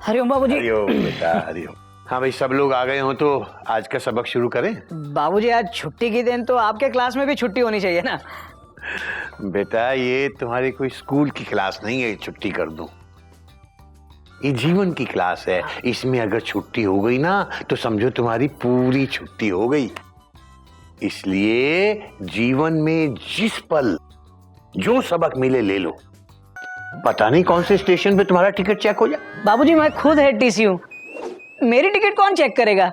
हरिओम बाबूजी। हरिओम बेटा हरिओम। हाँ भाई, सब लोग आ गए हो तो आज का सबक शुरू करें। बाबूजी आज छुट्टी की दिन तो आपके क्लास में भी छुट्टी होनी चाहिए ना। बेटा ये तुम्हारी कोई स्कूल की क्लास नहीं है छुट्टी कर दूं। ये जीवन की क्लास है, इसमें अगर छुट्टी हो गई ना तो समझो तुम्हारी पूरी छुट्टी हो गई। इसलिए जीवन में जिस पल जो सबक मिले ले लो। पता नहीं कौन से स्टेशन पे तुम्हारा टिकट चेक हो जाए। बाबूजी मैं खुद हेड टीसी हूँ, मेरी टिकट कौन चेक करेगा?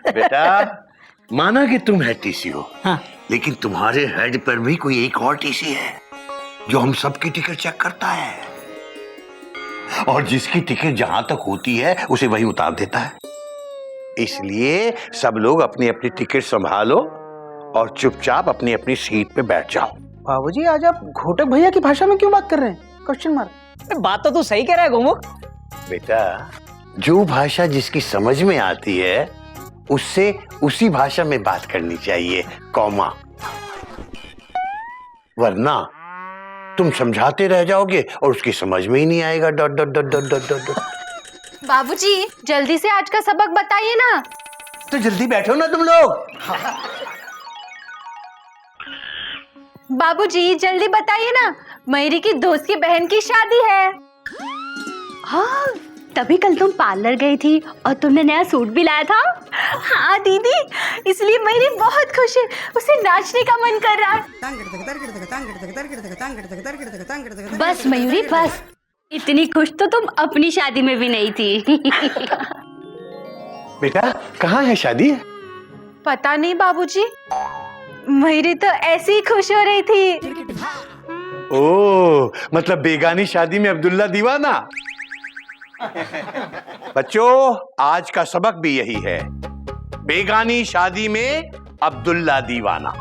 बेटा माना कि तुम हेड टीसी हो, हाँ। लेकिन तुम्हारे हेड पर भी कोई एक और टीसी है जो हम सबकी टिकट चेक करता है, और जिसकी टिकट जहां तक होती है उसे वही उतार देता है। इसलिए सब लोग अपनी अपनी टिकट संभालो और चुपचाप अपनी अपनी सीट पे बैठ जाओ। बाबूजी आज आप घोटक भैया की भाषा में क्यों बात कर रहे हैं? Question mark. बात तो तू सही कह रहा है गोमुख। बेटा जो भाषा जिसकी समझ में आती है उससे उसी भाषा में बात करनी चाहिए, कॉमा। वरना तुम समझाते रह जाओगे और उसकी समझ में ही नहीं आएगा। Dot dot dot dot dot dot. बाबूजी जल्दी से आज का सबक बताइए ना। तो जल्दी बैठो ना तुम लोग। बाबूजी जल्दी बताइए ना, मयूरी की दोस्त की बहन की शादी है। हाँ, तभी कल तुम पार्लर गई थी और तुमने नया सूट भी लाया था। हाँ दीदी, इसलिए मयूरी बहुत खुश है, उसे नाचने का मन कर रहा है। बस मयूरी बस, इतनी खुश तो तुम अपनी शादी में भी नहीं थी। बेटा कहाँ है शादी? पता नहीं बाबूजी, मयूरी तो ऐसे ही खुश हो रही थी। ओ मतलब बेगानी शादी में अब्दुल्ला दीवाना। बच्चों आज का सबक भी यही है, बेगानी शादी में अब्दुल्ला दीवाना।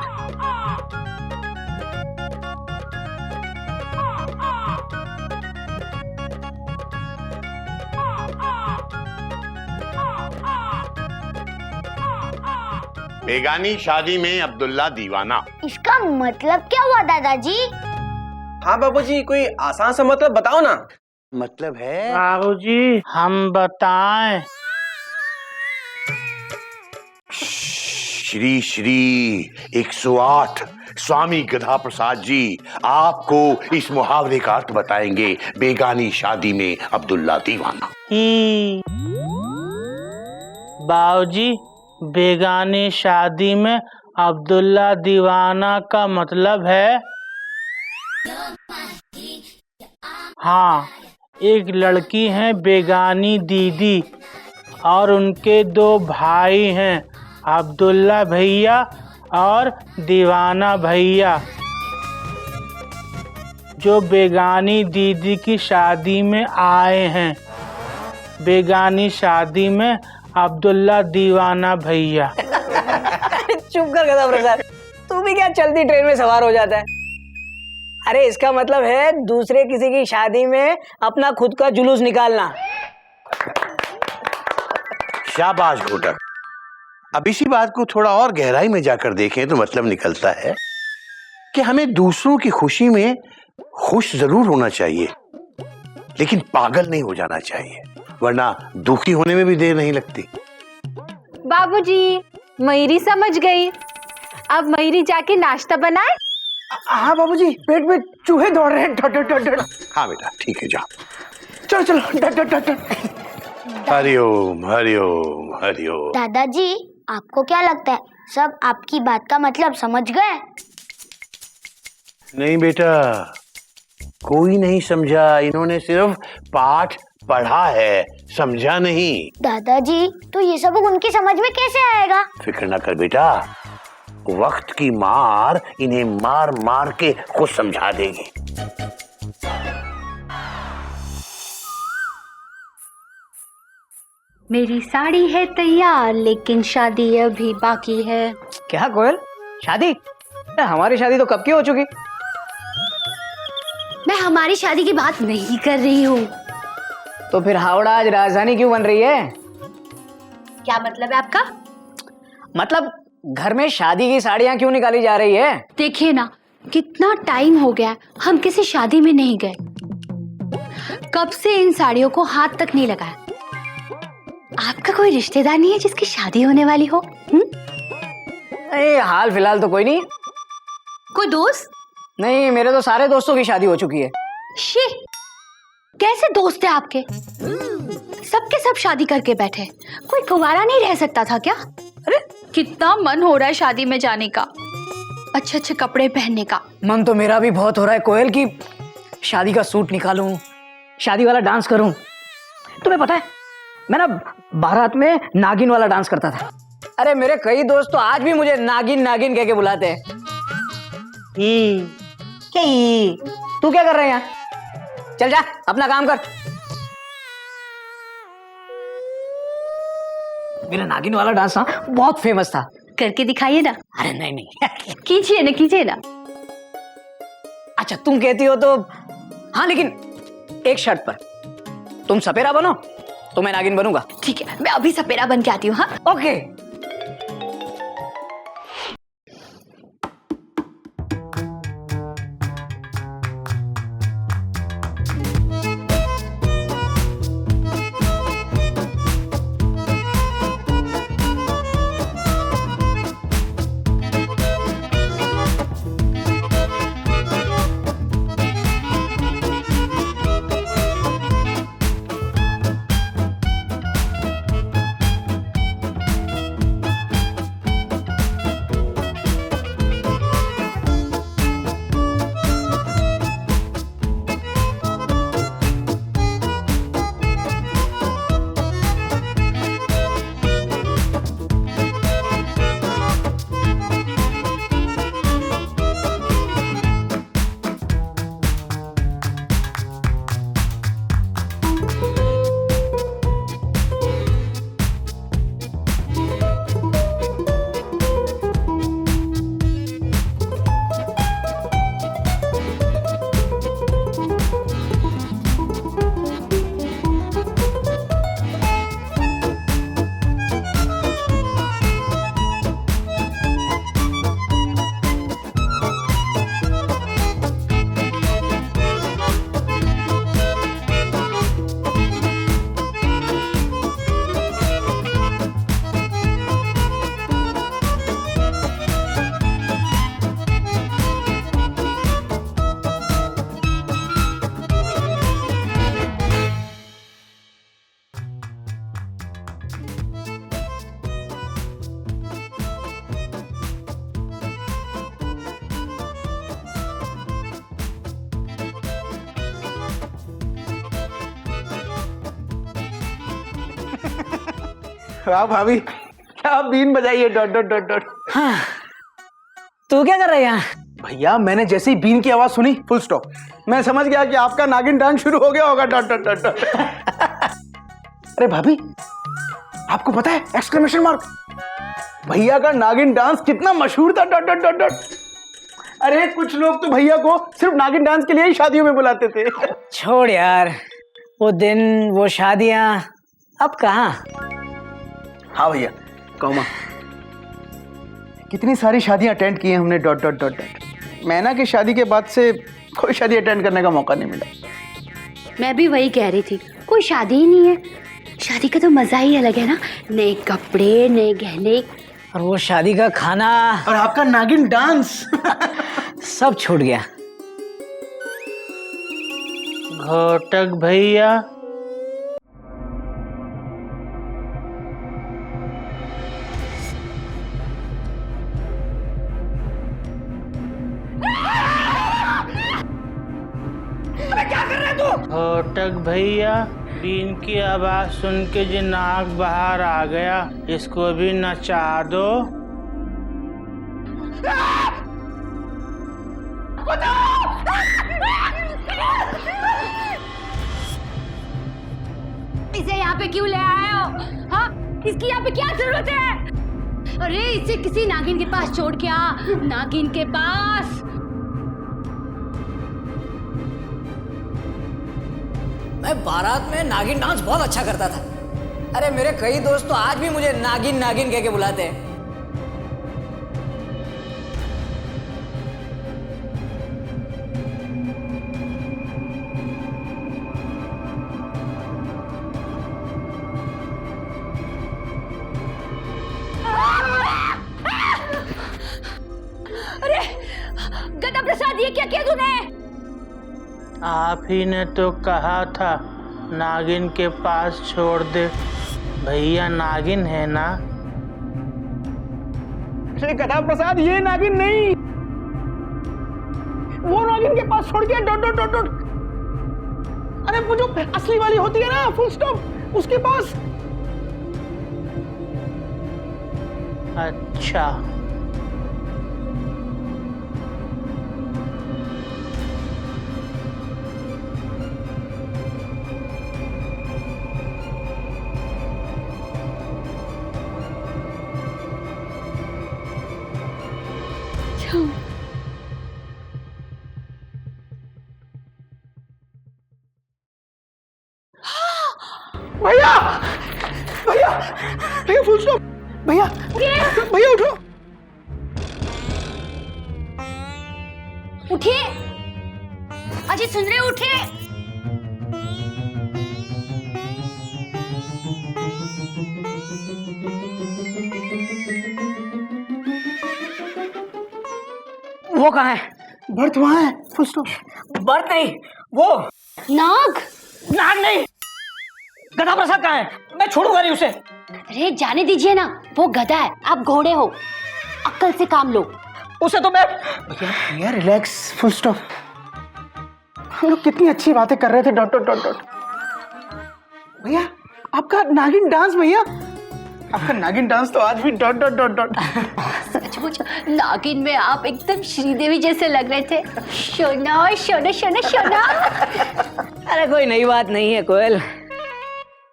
बेगानी शादी में अब्दुल्ला दीवाना। इसका मतलब क्या हुआ दादाजी? हाँ बाबूजी कोई आसान सा मतलब बताओ ना। मतलब है बाबूजी हम बताएं। श्री श्री 108 स्वामी गधा प्रसाद जी आपको इस मुहावरे का अर्थ बताएंगे, बेगानी शादी में अब्दुल्ला दीवाना। बाबूजी बेगानी शादी में अब्दुल्ला दीवाना का मतलब है, हाँ एक लड़की है बेगानी दीदी और उनके 2 भाई हैं, अब्दुल्ला भैया और दीवाना भैया, जो बेगानी दीदी की शादी में आए हैं। बेगानी शादी में अब्दुल्ला दीवाना भैया। चुप कर गधा प्रसाद, तू भी क्या चलती ट्रेन में सवार हो जाता है? अरे इसका मतलब है दूसरे किसी की शादी में अपना खुद का जुलूस निकालना। शाबाश घोटक। अब इसी बात को थोड़ा और गहराई में जाकर देखें तो मतलब निकलता है कि हमें दूसरों की खुशी में खुश जरूर होना चाहिए, लेकिन पागल नहीं हो जाना चाहिए, वरना दुखी होने में भी देर नहीं लगती। बाबूजी मयूरी समझ गई, अब मयूरी जाके नाश्ता बनाए। हाँ बाबूजी पेट में चूहे दौड़ रहे हैं। डट डट डट डट। हाँ बेटा ठीक है, जाओ। चलो चलो डट डट डट डट। हरिओम हरिओम हरिओम। दादाजी आपको क्या लगता है सब आपकी बात का मतलब समझ गए? नहीं बेटा, कोई नहीं समझा, इन्होंने सिर्फ पाठ पढ़ा है, समझा नहीं। दादाजी तो ये सब उनकी समझ में कैसे आएगा? फिक्र ना कर बेटा, वक्त की मार इन्हें मार मार के खुद समझा देगी। मेरी साड़ी है तैयार लेकिन शादी अभी बाकी है। क्या कोयल, शादी? हमारी शादी तो कब की हो चुकी। मैं हमारी शादी की बात नहीं कर रही हूँ। तो फिर हावड़ा आज राजधानी क्यों बन रही है? क्या मतलब है आपका? मतलब घर में शादी की साड़ियाँ क्यों निकाली जा रही है? देखिए ना कितना टाइम हो गया हम किसी शादी में नहीं गए। कब से इन साड़ियों को हाथ तक नहीं लगाया। आपका कोई रिश्तेदार नहीं है जिसकी शादी होने वाली हो? नहीं, हाल फिलहाल तो कोई नहीं। कोई दोस्त? नहीं, मेरे तो सारे दोस्तों की शादी हो चुकी है। शी, कैसे दोस्त है आपके? सबके सब शादी करके बैठे, कोई कुंवारा नहीं रह सकता था क्या? अरे कितना मन हो रहा है शादी में जाने का, अच्छे अच्छे कपड़े पहनने का। मन तो मेरा भी बहुत हो रहा है कोयल की शादी का सूट निकालूं, शादी वाला डांस करूं। तुम्हें पता है, मैं ना बारात में नागिन वाला डांस करता था। अरे मेरे कई दोस्त तो आज भी मुझे नागिन नागिन कह के बुलाते हैं। तू क्या कर रहा है यहाँ? चल जा अपना काम कर। मेरा नागिन वाला डांस ना बहुत फेमस था। करके दिखाइए ना। अरे नहीं नहीं कीजिए ना, कीजिए ना। अच्छा तुम कहती हो तो हाँ, लेकिन एक शर्त पर। तुम सपेरा बनो तो मैं नागिन बनूंगा। ठीक है, मैं अभी सपेरा बन के आती हूँ। हाँ ओके। वाह भाभी, क्या बीन बजाई है, डॉट डॉट डॉट डॉट। हाँ, तू क्या कर रहा है यहाँ? भैया मैंने जैसे ही बीन की आवाज सुनी, फुल स्टॉप, मैं समझ गया कि आपका नागिन डांस शुरू हो गया होगा, डॉट डॉट डॉट डॉट। अरे भाभी, आपको पता है एक्सक्लेमेशन मार्क, भैया का नागिन डांस कितना मशहूर था, डॉट डॉट डॉट डॉट। अरे कुछ लोग तो भैया को सिर्फ नागिन डांस के लिए ही शादियों में बुलाते थे। छोड़ यार, वो दिन वो शादियां अब कहाँ। हाँ भैया, कौमा कितनी सारी शादियां अटेंड की हैं हमने, डॉट डॉट डॉट डॉट। मैना की शादी के बाद से कोई शादी अटेंड करने का मौका नहीं मिला। मैं भी वही कह रही थी, कोई शादी ही नहीं है। शादी का तो मजा ही अलग है ना, नए कपड़े, नए गहने, और वो शादी का खाना और आपका नागिन डांस सब छूट गया। घोटक भैया, घोटक भैया, बीन की आवाज सुन के जो नाक बाहर आ गया, इसको भी नचा दो। इसे यहाँ पे क्यों ले आए हो? हाँ, इसकी यहाँ पे क्या जरूरत है? अरे इसे किसी नागिन के पास छोड़ के आ, नागिन के पास। मैं बारात में नागिन डांस बहुत अच्छा करता था। अरे मेरे कई दोस्त तो आज भी मुझे नागिन नागिन कह के बुलाते हैं। प्रसाद ये क्या किया तूने? आप ही ने तो कहा था नागिन के पास छोड़ दे। भैया नागिन है ना? श्री गधा प्रसाद, ये नागिन नहीं, वो नागिन के पास छोड़ के डॉट डॉट डॉट डॉट। अरे वो जो असली वाली होती है ना, फुल स्टॉप, उसके पास। अच्छा, भैया भैया भैया, फुल स्टॉप, भैया भैया उठो। उठिए अजय, सुन रहे हो? उठिए। वो कहाँ है? बर्थ वहां है, फुल स्टॉप। बर्थ नहीं, वो नाग। नाग नहीं। गधा प्रसाद कहाँ है? मैं छोड़ूंगा नहीं उसे। अरे जाने दीजिए ना, वो गधा है, आप घोड़े हो, अक्ल से काम लो। उसे तो मैं भैया रिलैक्स, फुल स्टॉप। हम लोग कितनी अच्छी बातें कर रहे थे, डॉट डॉट डॉट डॉट। भैया आपका नागिन डांस, भैया आपका नागिन डांस तो आज भी डॉट डॉट डॉट डॉट। सचमुच नागिन में आप एकदम श्रीदेवी जैसे लग रहे थे। शोना शोना शोना शोना। अरे कोई नई बात नहीं है कोयल।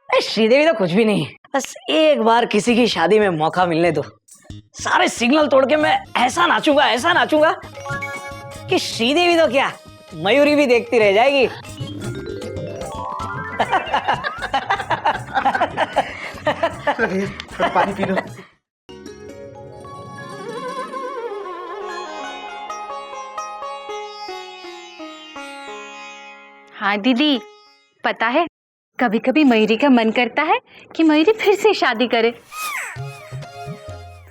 श्रीदेवी तो कुछ भी नहीं, बस एक बार किसी की शादी में मौका मिलने दो, सारे सिग्नल तोड़ के मैं ऐसा नाचूंगा कि श्रीदेवी तो क्या, मयूरी भी देखती रह जाएगी। थोड़ा पानी पी लो। हाँ दीदी, पता है कभी कभी मयूरी का मन करता है कि मयूरी फिर से शादी करे।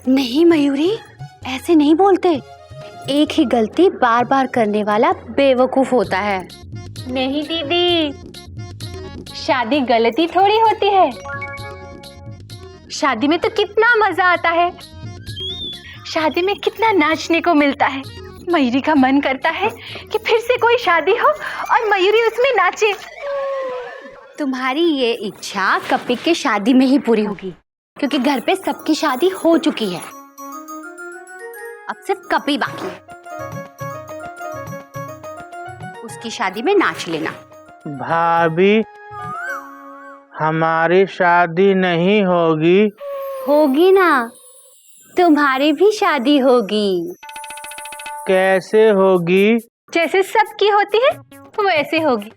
नहीं मयूरी, ऐसे नहीं बोलते। एक ही गलती बार बार करने वाला बेवकूफ होता है। नहीं दीदी, शादी गलती थोड़ी होती है। शादी में तो कितना मजा आता है, शादी में कितना नाचने को मिलता है। मयूरी का मन करता है कि फिर से कोई शादी हो और मयूरी उसमें नाचे। तुम्हारी ये इच्छा कपिक के शादी में ही पूरी होगी, क्योंकि घर पे सबकी शादी हो चुकी है, अब सिर्फ कपी बाकी है। उसकी शादी में नाच लेना। भाभी हमारी शादी नहीं होगी। होगी ना, तुम्हारी भी शादी होगी। कैसे होगी? जैसे सबकी होती है वैसे होगी।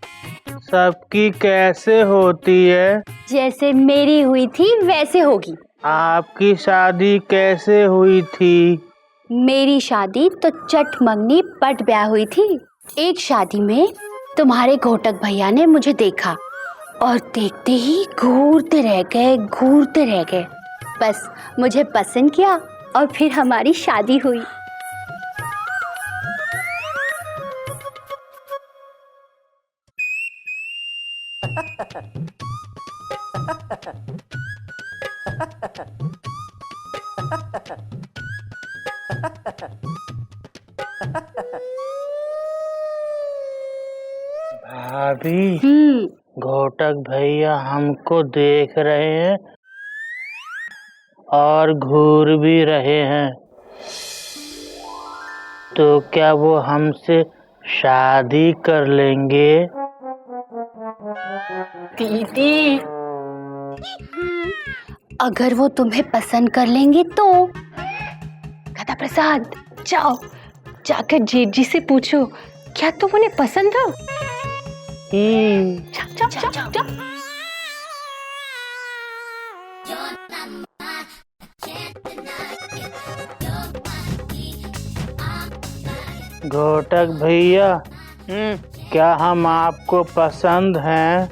सबकी कैसे होती है? जैसे मेरी हुई थी वैसे होगी। आपकी शादी कैसे हुई थी? मेरी शादी तो चट मंगनी पट ब्याह हुई थी। एक शादी में तुम्हारे घोटक भैया ने मुझे देखा और देखते ही घूरते रह गए। बस मुझे पसंद किया और फिर हमारी शादी हुई। भाभी घोटक भैया हमको देख रहे हैं और घूर भी रहे हैं, तो क्या वो हमसे शादी कर लेंगे? दीदी, अगर वो तुम्हें पसंद कर लेंगे तो। गधा प्रसाद, जाओ जाकर जेठ जी से पूछो क्या तुम उन्हें पसंद हो। जाओ। घोटक भैया क्या हम आपको पसंद हैं?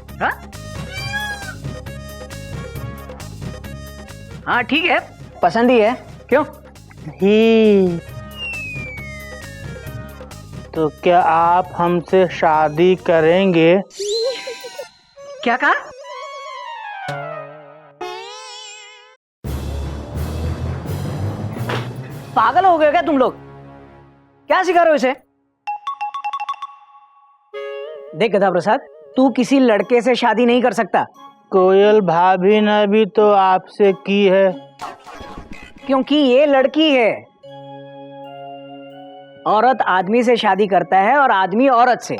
हाँ ठीक है, पसंद ही है। क्यों? ही तो क्या आप हमसे शादी करेंगे? क्या कहा? पागल हो गए क्या तुम लोग? क्या सिखा रहे हो इसे? देख गधा प्रसाद, तू किसी लड़के से शादी नहीं कर सकता, कोयल भाभी ने भी तो आपसे की है। क्योंकि ये लड़की है। औरत आदमी से शादी करता है और आदमी औरत से।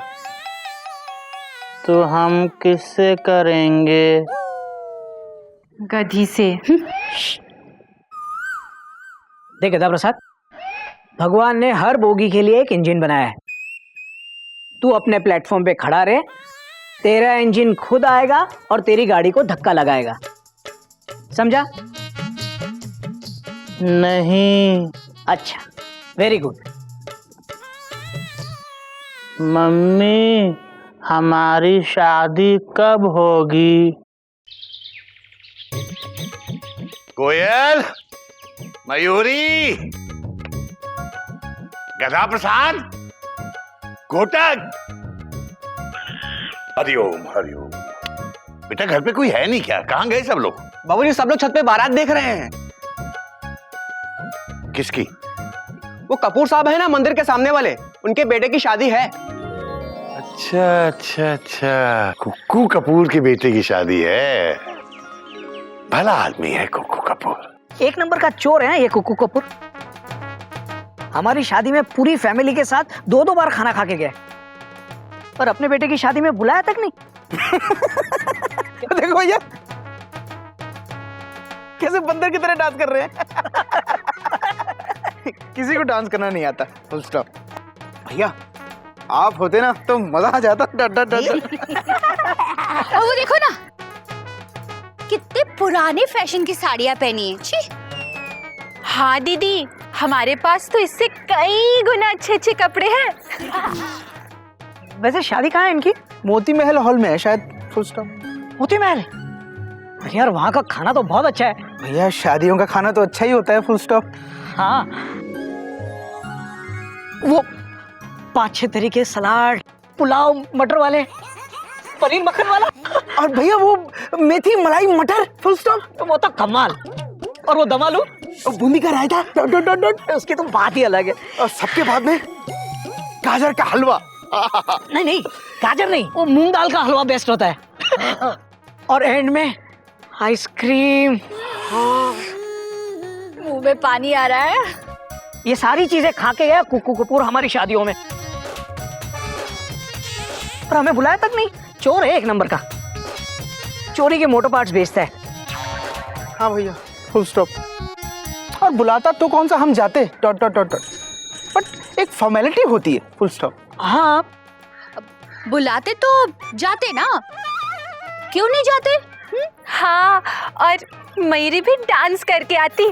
तो हम किससे करेंगे? गधी से। देख गधा प्रसाद, भगवान ने हर बोगी के लिए एक इंजन बनाया है। तू अपने प्लेटफॉर्म पे खड़ा रहे, तेरा इंजन खुद आएगा और तेरी गाड़ी को धक्का लगाएगा। समझा? नहीं। अच्छा, वेरी गुड। मम्मी, हमारी शादी कब होगी? कोयल, मयूरी, गधा प्रसाद, घोटक, हरिओम हरिओम। बेटा घर पे कोई है नहीं क्या? कहाँ गए सब लोग? बाबूजी सब लोग छत पे बारात देख रहे हैं। किसकी? वो कपूर साहब है ना, मंदिर के सामने वाले, उनके बेटे की शादी है। अच्छा अच्छा अच्छा, कुक्कू कपूर के बेटे की शादी है। भला आदमी है कुक्कू कपूर। एक नंबर का चोर है ये कुक्कू कपूर। हमारी शादी में पूरी फैमिली के साथ 2-2 बार खाना खा के गए, पर अपने बेटे की शादी में बुलाया तक नहीं। देखो भैया कैसे बंदर की तरह डांस कर रहे हैं। किसी को डांस करना नहीं आता, फुल स्टॉप। भैया आप होते ना तो मजा आ जाता। और वो देखो ना, कितने पुराने फैशन की साड़ियाँ पहनी है। छी। हाँ दीदी, हमारे पास तो इससे कई गुना अच्छे अच्छे कपड़े हैं। वैसे शादी कहाँ है इनकी? मोती महल हॉल में है शायद, फुल स्टॉप। मोती महल? अरे यार, वहाँ का खाना तो बहुत अच्छा है। भैया शादियों का खाना तो अच्छा ही होता है, फुल स्टॉप। हाँ, वो 5-6 तरीके सलाद, पुलाव, मटर वाले, पनीर मक्खन वाला, और भैया वो मेथी मलाई मटर, फुल स्टॉप। वो तो कमाल। और वो दम आलू और बूंदी का रायता, डॉट डॉट डॉट डॉट। उसकी तो बात ही अलग है। और सबके बाद में गाजर का हलवा। नहीं नहीं, गाजर नहीं, वो मूंग दाल का हलवा बेस्ट होता है। और एंड में आइसक्रीम। मुंह में पानी आ रहा है। ये सारी चीजें खा के गया कुक्कू कपूर हमारी शादियों में, पर हमें बुलाया तक नहीं। चोर है एक नंबर का, चोरी के मोटर पार्ट्स बेचता है। हाँ भैया, फुल स्टॉप। और बुलाता तो कौन सा, हम जाते, dot dot dot dot. But एक फॉर्मेलिटी होती है, फुल स्टॉप। हाँ, बुलाते तो जाते ना, क्यों नहीं जाते? हाँ, और मयूरी भी डांस करके आती।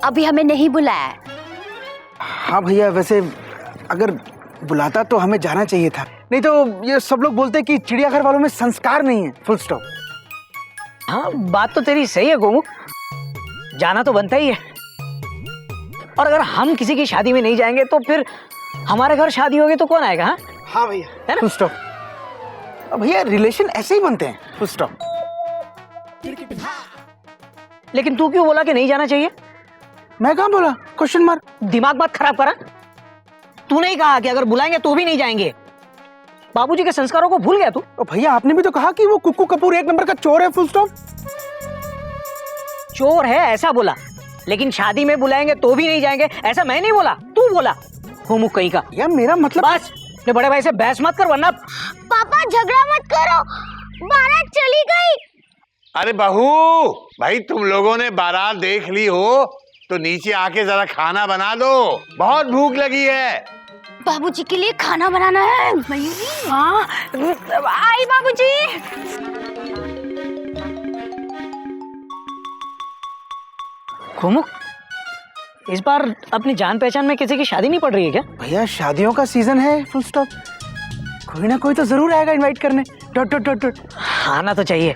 अभी हमें नहीं बुलाया है। हाँ भैया, वैसे अगर बुलाता तो हमें जाना चाहिए था, नहीं तो ये सब लोग बोलते कि चिड़ियाघर वालों में संस्कार नहीं है, फुल स्टॉप। हाँ, बात तो तेरी सही है गोमू, जाना तो बनता ही है। और अगर हम किसी की शादी में नहीं जाएंगे तो फिर हमारे घर शादी होगी तो कौन आएगा? हाँ हाँ भैया, है ना? Full stop. भैया रिलेशन ऐसे ही बनते हैं, फुल स्टॉप। लेकिन तू क्यों बोला कि नहीं जाना चाहिए? मैं कहाँ बोला? Question mark. दिमाग मत खराब करा। तूने ही कहा कि अगर बुलाएंगे तो भी नहीं जाएंगे। बाबूजी के संस्कारों को भूल गया तू? भैया आपने भी तो कहा कि वो कुक्कू कपूर एक नंबर का चोर है, फुल स्टॉप। चोर है ऐसा बोला, लेकिन शादी में बुलाएंगे तो भी नहीं जाएंगे ऐसा मैं नहीं बोला, तू बोला। होमुख कहीं का। यार मेरा मतलब। बस, अपने बड़े भाई से बहस मत कर वरना। पापा झगड़ा मत करो, बारात चली गई। अरे बहू, भाई तुम लोगों ने बारात देख ली हो तो नीचे आके जरा खाना बना दो, बहुत भूख लगी है। बाबूजी के लिए खाना बनाना है। मयूरी। हाँ, आई बाबूजी। होमुख, इस बार अपनी जान पहचान में किसी की शादी नहीं पड़ रही है क्या? भैया शादियों का सीजन है, फुल स्टॉप। कोई ना कोई तो जरूर आएगा इनवाइट करने, डॉट डॉट डॉट डॉट। आना तो चाहिए।